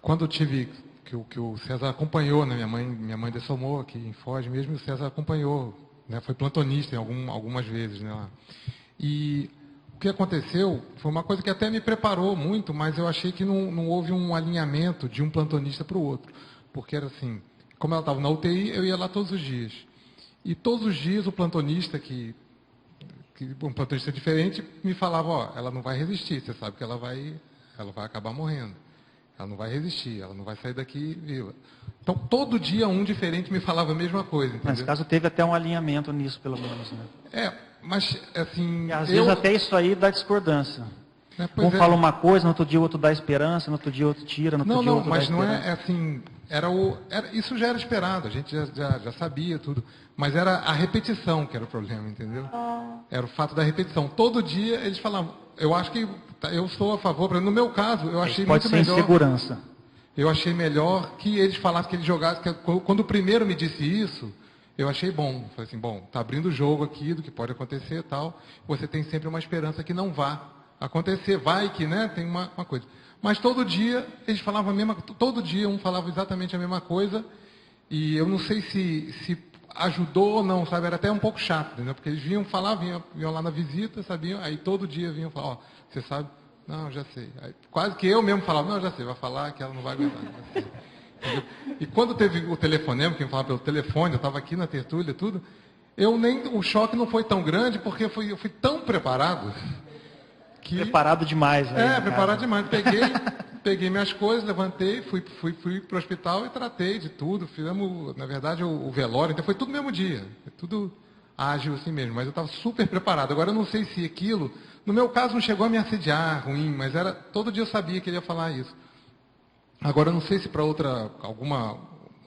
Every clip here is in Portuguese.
Quando eu tive, que o César acompanhou, né, minha mãe dessomou aqui em Foz mesmo, e o César acompanhou, né, foi plantonista algumas vezes, né, lá. E o que aconteceu foi uma coisa que até me preparou muito, mas eu achei que não houve um alinhamento de um plantonista para o outro. Porque era assim, como ela estava na UTI, eu ia lá todos os dias. E todos os dias o plantonista, um plantonista diferente, me falava, ó, ela não vai resistir, você sabe que ela vai acabar morrendo. Ela não vai resistir, ela não vai sair daqui viva. Então, todo dia um diferente me falava a mesma coisa, entendeu? Nesse caso, teve até um alinhamento nisso, pelo menos, né? Mas, assim... E, às vezes até isso aí dá discordância. Um fala uma coisa, no outro dia o outro dá esperança, no outro dia o outro tira, no outro dia o outro dá esperança. Não, mas não é assim... isso já era esperado, a gente já sabia tudo. Mas era a repetição que era o problema, entendeu? Era o fato da repetição. Todo dia eles falavam... Eu acho que eu sou a favor, no meu caso, eu achei muito melhor... Pode ser insegurança. Eu achei melhor que eles falassem, que eles jogassem... Quando o primeiro me disse isso, eu achei bom. Falei assim, bom, está abrindo o jogo aqui do que pode acontecer e tal. Você tem sempre uma esperança que não vá acontecer. Vai que, né, tem uma coisa. Mas todo dia eles falavam a mesma... Todo dia um falava exatamente a mesma coisa. E eu não sei se ajudou ou não, sabe? Era até um pouco chato, entendeu? Porque eles vinham falar, vinham lá na visita, sabiam? Aí todo dia vinham falar, ó, você sabe? Não, já sei. Aí, quase que eu mesmo falava, não, já sei, vai falar que ela não vai aguentar. Já sei. E quando teve o telefonema, quem falava pelo telefone, eu estava aqui na tertúlia, tudo, o choque não foi tão grande, porque eu fui tão preparado que... Preparado demais, né? Preparado demais. Peguei minhas coisas, levantei, fui para o hospital e tratei de tudo. Fizemos, na verdade, o velório, então foi tudo no mesmo dia. Foi tudo ágil assim mesmo, mas eu estava super preparado. Agora eu não sei se aquilo, no meu caso não chegou a me assediar, ruim, mas todo dia eu sabia que ele ia falar isso. Agora eu não sei se para alguma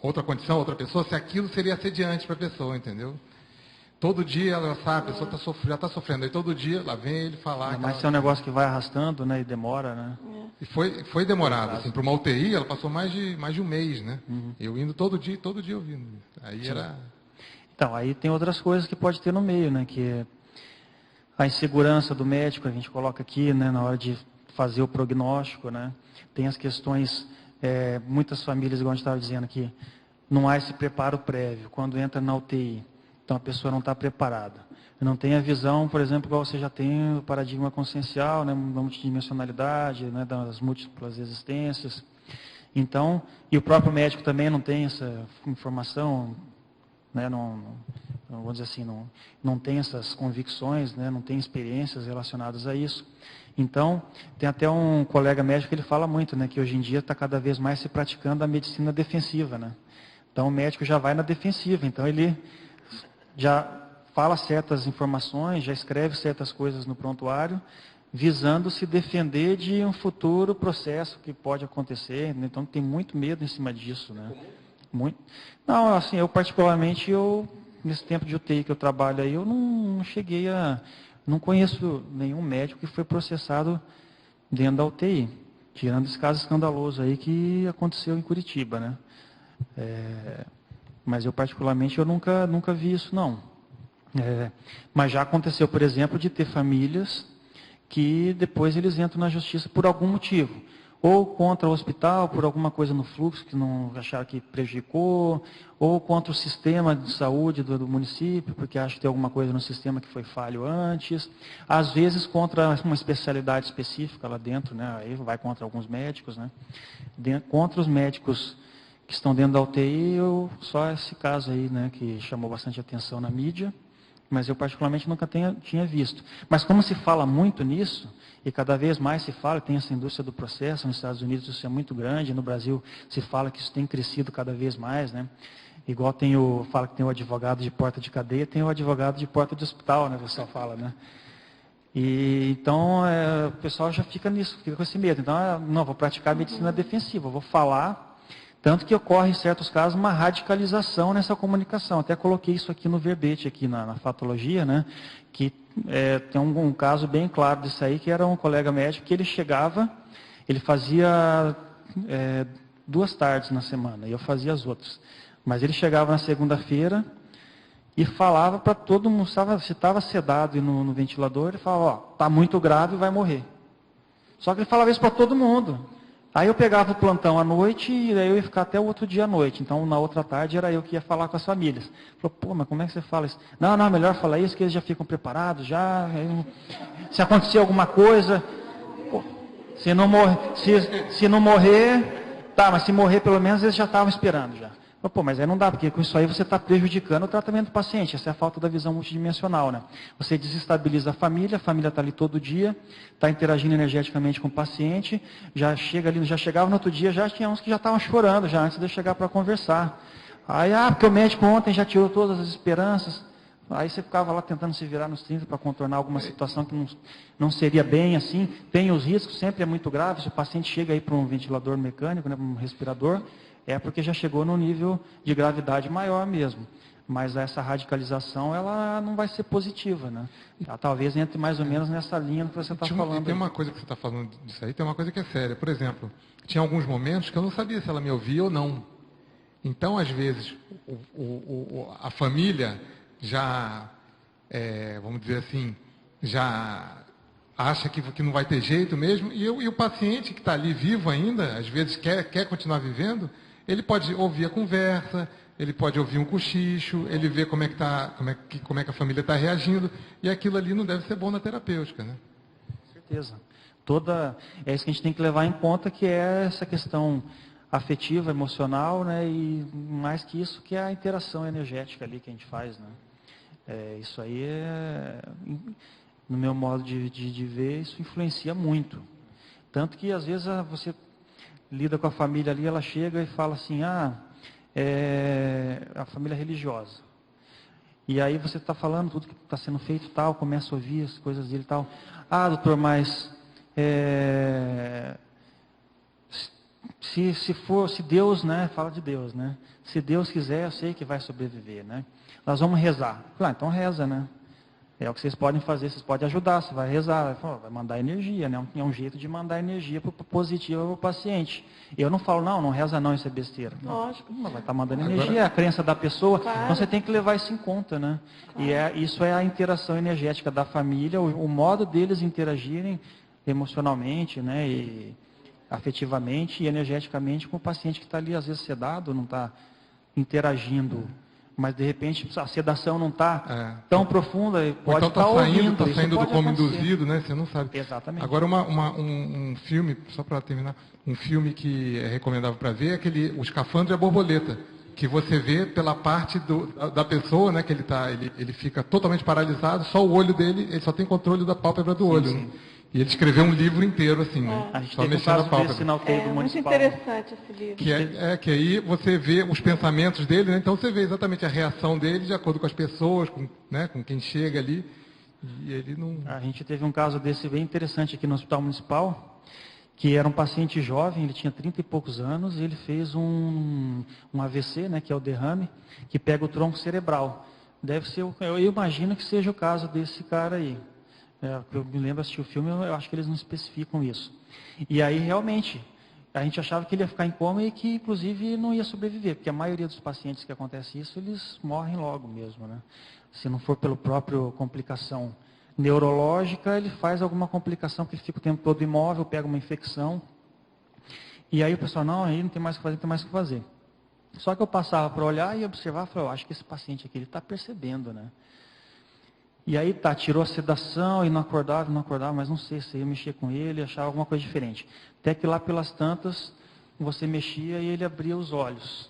outra condição, outra pessoa, se aquilo seria assediante para a pessoa, entendeu? Todo dia ela sabe, a pessoa já está sofrendo. Aí todo dia lá vem ele falar. Mas se é um negócio que vai arrastando, né? E demora, né? E foi demorado. Assim, para uma UTI, ela passou mais de um mês, né? Uhum. Eu indo todo dia ouvindo. Aí era... Então, aí tem outras coisas que pode ter no meio, né? Que é a insegurança do médico, a gente coloca aqui, né? Na hora de fazer o prognóstico, né? Tem as questões, muitas famílias, igual a gente estava dizendo aqui, não há esse preparo prévio. Quando entra na UTI, então a pessoa não está preparada. Não tem a visão, por exemplo, igual você já tem o paradigma consciencial, né, uma multidimensionalidade, né, das múltiplas existências. Então, e o próprio médico também não tem essa informação, né, vamos dizer assim, não tem essas convicções, né, não tem experiências relacionadas a isso. Então, tem até um colega médico que ele fala muito, né, que hoje em dia está cada vez mais se praticando a medicina defensiva, né. Então, o médico já vai na defensiva, então ele já fala certas informações, já escreve certas coisas no prontuário, visando se defender de um futuro processo que pode acontecer. Então, tem muito medo em cima disso, né? Muito. Não, assim, eu particularmente, nesse tempo de UTI que eu trabalho aí, eu não cheguei não conheço nenhum médico que foi processado dentro da UTI, tirando esse caso escandaloso aí que aconteceu em Curitiba, né? Mas eu particularmente eu nunca vi isso, não. Mas já aconteceu, por exemplo, de ter famílias que depois eles entram na justiça por algum motivo. Ou contra o hospital, por alguma coisa no fluxo que não acharam que prejudicou, ou contra o sistema de saúde do município, porque acham que tem alguma coisa no sistema que foi falho antes. Às vezes contra uma especialidade específica lá dentro, né? Aí vai contra alguns médicos, né? Contra os médicos que estão dentro da UTI, só esse caso aí, né, que chamou bastante atenção na mídia, mas eu particularmente nunca tinha visto. Mas como se fala muito nisso, e cada vez mais se fala, tem essa indústria do processo, nos Estados Unidos isso é muito grande, no Brasil se fala que isso tem crescido cada vez mais, né? Igual fala que tem o advogado de porta de cadeia, tem o advogado de porta de hospital, né, o pessoal fala, né? E então o pessoal já fica com esse medo. Então, não, vou praticar medicina defensiva, vou falar. Tanto que ocorre, em certos casos, uma radicalização nessa comunicação. Até coloquei isso aqui no verbete, aqui na fatologia, né? Que tem um caso bem claro disso aí, que era um colega médico que ele chegava, ele fazia 2 tardes na semana, e eu fazia as outras. Mas ele chegava na segunda-feira e falava para todo mundo, se estava sedado no ventilador, ele falava, ó, está muito grave, vai morrer. Só que ele falava isso para todo mundo. Aí eu pegava o plantão à noite e daí eu ia ficar até o outro dia à noite. Então, na outra tarde, era eu que ia falar com as famílias. Falou, pô, mas como é que você fala isso? Não, não, melhor falar isso, que eles já ficam preparados, já. Se acontecer alguma coisa, pô, se não morrer, tá, mas se morrer pelo menos eles já estavam esperando já. Pô, mas aí não dá, porque com isso aí você está prejudicando o tratamento do paciente. Essa é a falta da visão multidimensional, né? Você desestabiliza a família está ali todo dia, está interagindo energeticamente com o paciente, já chega ali, já chegava no outro dia, já tinha uns que já estavam chorando, já antes de eu chegar para conversar. Aí, porque o médico ontem já tirou todas as esperanças. Aí você ficava lá tentando se virar nos 30 para contornar alguma situação que não seria bem assim. Tem os riscos, sempre é muito grave. Se o paciente chega aí para um ventilador mecânico, né, para um respirador, é porque já chegou no nível de gravidade maior mesmo. Mas essa radicalização, ela não vai ser positiva, né? Ela talvez entre mais ou menos nessa linha que você está falando. Tem uma coisa que você está falando disso aí, tem uma coisa que é séria. Por exemplo, tinha alguns momentos que eu não sabia se ela me ouvia ou não. Então, às vezes, a família já, vamos dizer assim, já acha que não vai ter jeito mesmo, e o paciente que está ali vivo ainda, às vezes quer continuar vivendo, ele pode ouvir a conversa, ele pode ouvir um cochicho, ele vê como é que a família está reagindo, e aquilo ali não deve ser bom na terapêutica, né? Com certeza. É isso que a gente tem que levar em conta, que é essa questão afetiva, emocional, né? E mais que isso, que é a interação energética ali que a gente faz, né? Isso aí no meu modo de ver, isso influencia muito. Tanto que às vezes você lida com a família ali, ela chega e fala assim, a família religiosa. E aí você está falando tudo que está sendo feito e tal, começa a ouvir as coisas dele e tal. Ah, doutor, mas se Deus, né, fala de Deus, né? Se Deus quiser, eu sei que vai sobreviver, né? Nós vamos rezar. Então reza, né? É o que vocês podem fazer, vocês podem ajudar, você vai rezar, vai mandar energia, né? É um jeito de mandar energia positiva para o paciente. Eu não falo, não reza não, isso é besteira. Lógico. Vai estar mandando energia, é a crença da pessoa, claro. Então você tem que levar isso em conta, né? Claro. E isso é a interação energética da família, o modo deles interagirem emocionalmente, né? E afetivamente e energeticamente com o paciente que está ali, às vezes sedado, não está interagindo. Mas de repente a sedação não está tão profunda e pode estar ouvindo. Está saindo do coma induzido, né? Você não sabe. Exatamente. Agora um filme, só para terminar, um filme que é recomendável para ver é O Escafandro e a Borboleta, que você vê pela parte da pessoa, né? Que ele fica totalmente paralisado, só o olho dele, ele só tem controle da pálpebra do olho. Sim. Né? E ele escreveu um livro inteiro, assim, né? A gente só mexendo a pálpebra. Muito interessante esse livro. Que aí você vê os pensamentos dele, né? Então você vê exatamente a reação dele de acordo com as pessoas, com quem chega ali. E ele não... A gente teve um caso desse bem interessante aqui no Hospital Municipal, que era um paciente jovem, ele tinha 30 e poucos anos, e ele fez um AVC, né, que é o derrame, que pega o tronco cerebral. Eu imagino que seja o caso desse cara aí. Eu me lembro de assistir o filme, eu acho que eles não especificam isso. E aí, realmente, a gente achava que ele ia ficar em coma e que, inclusive, não ia sobreviver, porque a maioria dos pacientes que acontece isso, eles morrem logo mesmo, né? Se não for pela própria complicação neurológica, ele faz alguma complicação que ele fica o tempo todo imóvel, pega uma infecção. E aí o pessoal, não, aí não tem mais o que fazer, não tem mais o que fazer. Só que eu passava para olhar e observar, falei, eu acho que esse paciente aqui, ele está percebendo, né? E aí tirou a sedação e não acordava, mas não sei se eu mexia com ele, achava alguma coisa diferente. Até que lá pelas tantas, você mexia e ele abria os olhos.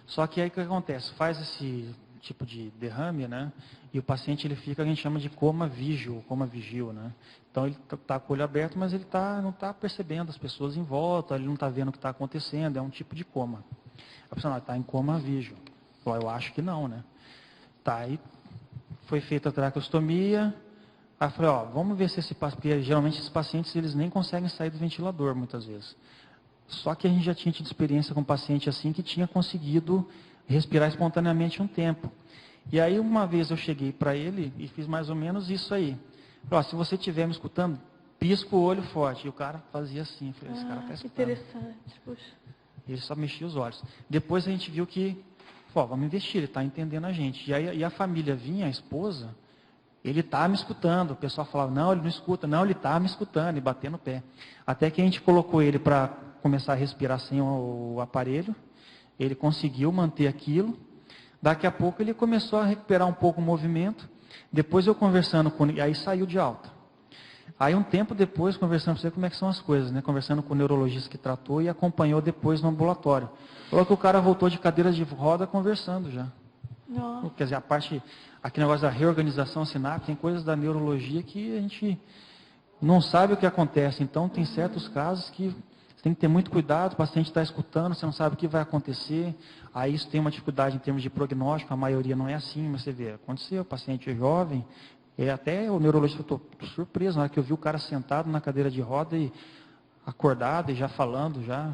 Só que aí o que acontece? Faz esse tipo de derrame, né? E o paciente ele fica, a gente chama de coma vigil, né? Então ele está com o olho aberto, mas ele não está percebendo as pessoas em volta, ele não está vendo o que está acontecendo, é um tipo de coma. A pessoa está em coma vigil. Eu acho que não, né? Aí foi feita a traqueostomia. Aí eu falei, vamos ver se esse paciente, porque geralmente esses pacientes eles nem conseguem sair do ventilador muitas vezes. Só que a gente já tinha tido experiência com um paciente assim que tinha conseguido respirar espontaneamente um tempo. E aí uma vez eu cheguei para ele e fiz mais ou menos isso aí. Falei, se você estiver me escutando, pisca o olho forte. E o cara fazia assim. Eu falei, esse cara está escutando. Interessante, puxa. Ele só mexia os olhos. Depois a gente viu que vamos investir, ele está entendendo a gente. E a família vinha, a esposa, ele está me escutando. O pessoal falava, não, ele não escuta. Não, ele está me escutando, e batendo o pé. Até que a gente colocou ele para começar a respirar sem o aparelho. Ele conseguiu manter aquilo. Daqui a pouco ele começou a recuperar um pouco o movimento. Depois eu conversando com ele, aí saiu de alta. Aí um tempo depois, conversando com você como é que são as coisas, né? Conversando com o neurologista que tratou e acompanhou depois no ambulatório. Falou que o cara voltou de cadeira de roda conversando já. Nossa. Quer dizer, a parte, aquele negócio da reorganização sináptica, tem coisas da neurologia que a gente não sabe o que acontece. Então tem certos casos que você tem que ter muito cuidado, o paciente está escutando, você não sabe o que vai acontecer. Aí isso tem uma dificuldade em termos de prognóstico, a maioria não é assim, mas você vê, aconteceu, o paciente é jovem, até o neurologista estou surpreso, na hora que eu vi o cara sentado na cadeira de roda e acordado e já falando, já